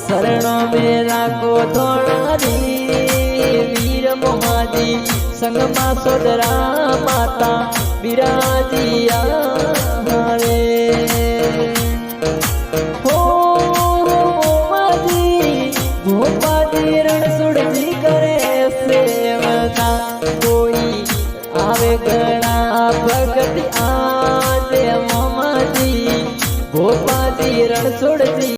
शरणों में राखो थोड़ी वीर मोहाजी संग मा सोदरा माता बिराजिया रे हो मोहाजी भोपाजी रणसुड़जी करे सेवका कोई आवे गणा भगति आज मोमाजी भोपाजी रणसुड़जी